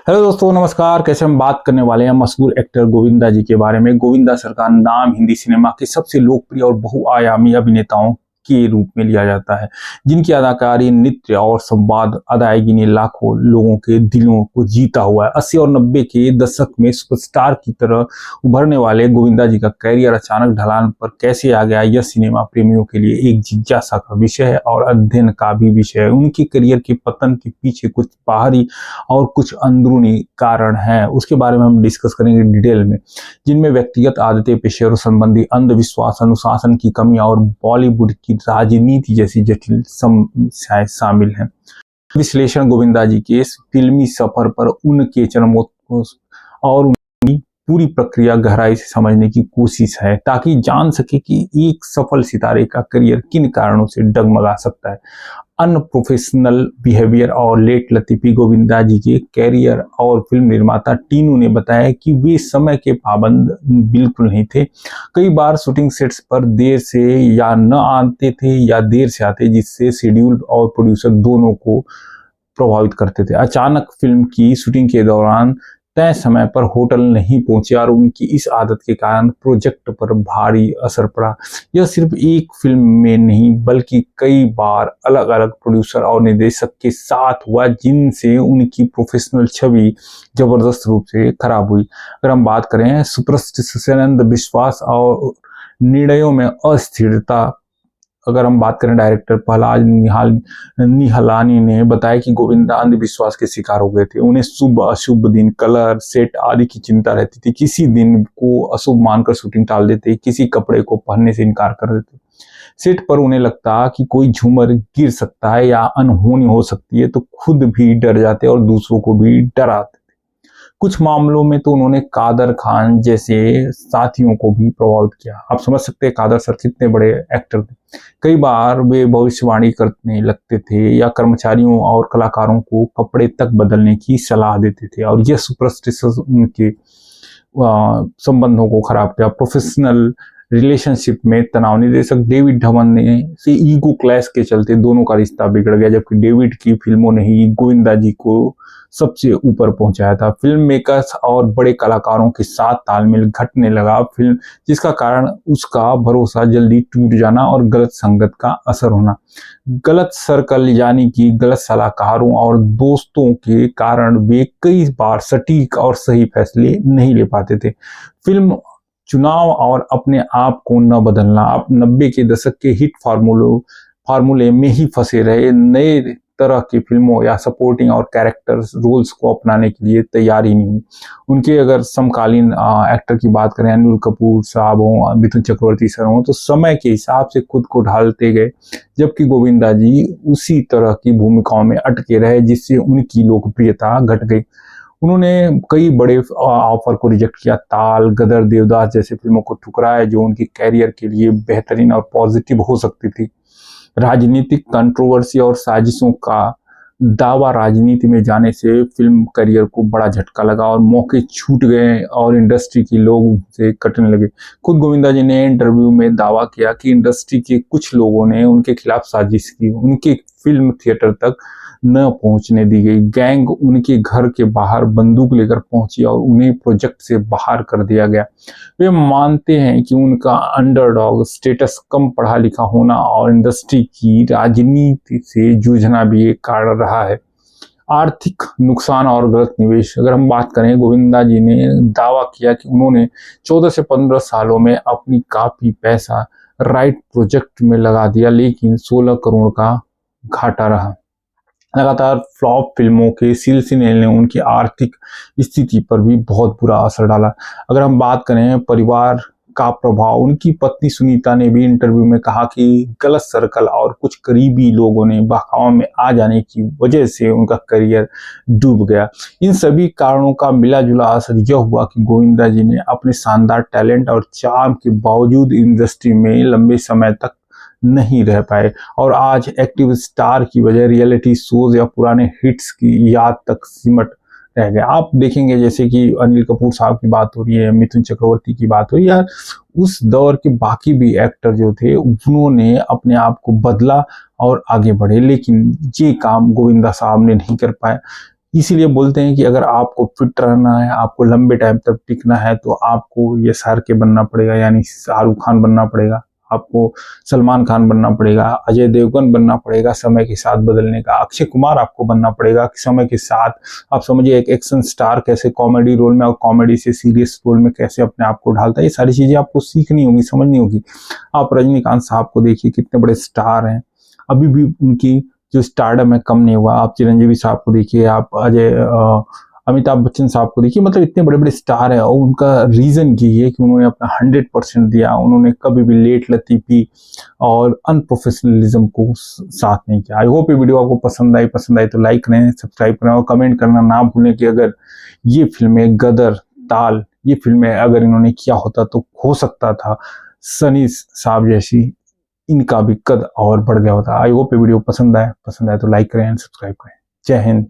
Hello दोस्तों, नमस्कार। कैसे हम बात करने वाले हैं मशहूर एक्टर गोविंदा जी के बारे में। गोविंदा सर का नाम हिंदी सिनेमा के सबसे लोकप्रिय और बहुआयामी अभिनेताओं के रूप में लिया जाता है, जिनकी अदाकारी, नृत्य और संवाद अदायगी ने लाखों लोगों के दिलों को जीता हुआ है। 80 और 90 के दशक में सुपरस्टार की तरह उभरने वाले गोविंदा जी का कैरियर अचानक ढलान पर कैसे आ गया, यह सिनेमा प्रेमियों के लिए एक जिज्ञासा का विषय है और अध्ययन का भी विषय है। उनके करियर के पतन के पीछे कुछ बाहरी और कुछ अंदरूनी कारण हैं, उसके बारे में हम डिस्कस करेंगे डिटेल में, जिनमें व्यक्तिगत आदतें, पेशेवर संबंधी अंधविश्वास, अनुशासन की कमी और बॉलीवुड की राजनीति जैसी जटिल समस्याएं शामिल हैं। विश्लेषण गोविंदा जी के इस फिल्मी सफर पर, उनके जन्मोत्सव और उनकी पूरी प्रक्रिया गहराई से समझने की कोशिश है, ताकि जान सके कि एक सफल सितारे का करियर किन कारणों से डगमगा सकता है। अनप्रोफेशनल बिहेवियर और लेट लतीफी गोविंदा जी के कैरियर और फिल्म निर्माता टीनू ने बताया कि वे समय के पाबंद बिल्कुल नहीं थे। कई बार शूटिंग सेट्स पर देर से या न आते थे या देर से आते, जिससे शेड्यूल और प्रोड्यूसर दोनों को प्रभावित करते थे। अचानक फिल्म की शूटिंग के दौरान तय समय पर होटल नहीं पहुंचे और उनकी इस आदत के कारण प्रोजेक्ट पर भारी असर पड़ा। यह सिर्फ एक फिल्म में नहीं बल्कि कई बार अलग अलग प्रोड्यूसर और निर्देशक के साथ हुआ, जिनसे उनकी प्रोफेशनल छवि जबरदस्त रूप से खराब हुई। अगर हम बात करें सुपरस्टिशन, विश्वास और निर्णयों में अस्थिरता, अगर हम बात करें डायरेक्टर प्रहलाद निहलानी ने बताया कि गोविंदा अंधविश्वास के शिकार हो गए थे। उन्हें शुभ अशुभ दिन, कलर, सेट आदि की चिंता रहती थी। किसी दिन को अशुभ मानकर शूटिंग टाल देते, किसी कपड़े को पहनने से इनकार कर देते। सेट पर उन्हें लगता कि कोई झूमर गिर सकता है या अनहोनी हो सकती है, तो खुद भी डर जाते और दूसरों को भी डराते। कुछ मामलों में तो उन्होंने कादर खान जैसे साथियों को भी प्रभावित किया। आप समझ सकते हैं कादर सर कितने बड़े एक्टर थे। कई बार वे भविष्यवाणी करने लगते थे या कर्मचारियों और कलाकारों को कपड़े तक बदलने की सलाह देते थे, और यह सुपरस्टिशन उनके संबंधों को खराब किया। प्रोफेशनल रिलेशनशिप में तनाव, निर्देशक डेविड धवन ने से ईगो क्लैश के चलते दोनों का रिश्ता बिगड़ गया, जबकि डेविड की फिल्मों ने ही गोविंदा जी को सबसे ऊपर पहुंचाया था। फिल्म मेकर्स और बड़े कलाकारों के साथ तालमेल घटने लगा, फिल्म जिसका कारण उसका भरोसा जल्दी टूट जाना और गलत संगत का असर होना। गलत सर्कल यानी कि गलत सलाहकारों और दोस्तों के कारण वे कई बार सटीक और सही फैसले नहीं ले पाते थे। फिल्म चुनाव और अपने आप को न बदलना, आप 90 के दशक के हिट फार्मूले में ही फंसे रहे, नए तरह की फिल्मों या सपोर्टिंग और कैरेक्टर रोल्स को अपनाने के लिए तैयार ही नहीं। उनके अगर समकालीन एक्टर की बात करें, अनिल कपूर साहब हों, मिथुन चक्रवर्ती सर हों, तो समय के हिसाब से खुद को ढालते गए, जबकि गोविंदा जी उसी तरह की भूमिकाओं में अटके रहे, जिससे उनकी लोकप्रियता घट गई। उन्होंने कई बड़े ऑफर को रिजेक्ट किया, ताल, गदर, देवदास जैसे फिल्मों को ठुकराया जो उनके कैरियर के लिए बेहतरीन और पॉजिटिव हो सकती थी। राजनीतिक कंट्रोवर्सी और साजिशों का दावा, राजनीति में जाने से फिल्म करियर को बड़ा झटका लगा और मौके छूट गए और इंडस्ट्री के लोग से कटने लगे। खुद गोविंदा जी ने इंटरव्यू में दावा किया कि इंडस्ट्री के कुछ लोगों ने उनके खिलाफ साजिश की, उनके फिल्म थिएटर तक न पहुंचने दी गई। गैंग उनके घर के बाहर बंदूक लेकर पहुंची और उन्हें प्रोजेक्ट से बाहर कर दिया गया। वे मानते हैं कि उनका अंडरडॉग स्टेटस, कम पढ़ा लिखा होना और इंडस्ट्री की राजनीति से जूझना भी एक कारण रहा है। आर्थिक नुकसान और गलत निवेश, अगर हम बात करें, गोविंदा जी ने दावा किया कि उन्होंने 14 से 15 सालों में अपनी काफी पैसा राइट प्रोजेक्ट में लगा दिया, लेकिन 16 करोड़ का घाटा रहा। लगातार फ्लॉप फिल्मों के सिलसिले ने उनकी आर्थिक स्थिति पर भी बहुत बुरा असर डाला। अगर हम बात करें परिवार का प्रभाव, उनकी पत्नी सुनीता ने भी इंटरव्यू में कहा कि गलत सर्कल और कुछ करीबी लोगों ने बहकाव में आ जाने की वजह से उनका करियर डूब गया। इन सभी कारणों का मिला जुला असर यह हुआ कि गोविंदा जी ने अपने शानदार टैलेंट और चार्म के बावजूद इंडस्ट्री में लंबे समय तक नहीं रह पाए और आज एक्टिव स्टार की बजाय रियलिटी शोज या पुराने हिट्स की याद तक सिमट रह गए। आप देखेंगे जैसे कि अनिल कपूर साहब की बात हो रही है, मिथुन चक्रवर्ती की बात हो रही है, उस दौर के बाकी भी एक्टर जो थे उन्होंने अपने आप को बदला और आगे बढ़े, लेकिन ये काम गोविंदा साहब ने नहीं कर पाए। इसीलिए बोलते हैं कि अगर आपको फिट रहना है, आपको लंबे टाइम तक टिकना है, तो आपको ये SRK बनना पड़ेगा, यानी शाहरुख खान बनना पड़ेगा, आपको सलमान खान बनना पड़ेगा, अजय देवगन बनना पड़ेगा समय के साथ बदलने का, अक्षय कुमार आपको बनना पड़ेगा समय के साथ। आप समझिए एक एक्शन स्टार कैसे कॉमेडी रोल में और कॉमेडी से सीरियस रोल में कैसे अपने आप को ढालता है, ये सारी चीजें आपको सीखनी होगी, समझनी होगी। आप रजनीकांत साहब को देखिए, कितने बड़े स्टार हैं, अभी भी उनकी जो स्टारडम है कम नहीं हुआ। आप चिरंजीवी साहब को देखिए, आप अमिताभ बच्चन साहब को देखिए, मतलब इतने बड़े बड़े स्टार हैं, और उनका रीजन ये है कि उन्होंने अपना 100% दिया। उन्होंने कभी भी लेट लतीफी और अनप्रोफेशनलिज्म को साथ नहीं किया। आई होप ये वीडियो आपको पसंद आई तो लाइक करें, सब्सक्राइब करें और कमेंट करना ना भूलें कि अगर ये फिल्में गदर, ताल, ये फिल्में अगर इन्होंने किया होता तो हो सकता था सनी साहब जैसी इनका भी कद और बढ़ गया होता। आई होप ये वीडियो पसंद आए तो लाइक करें एंड सब्सक्राइब करें। जय हिंद।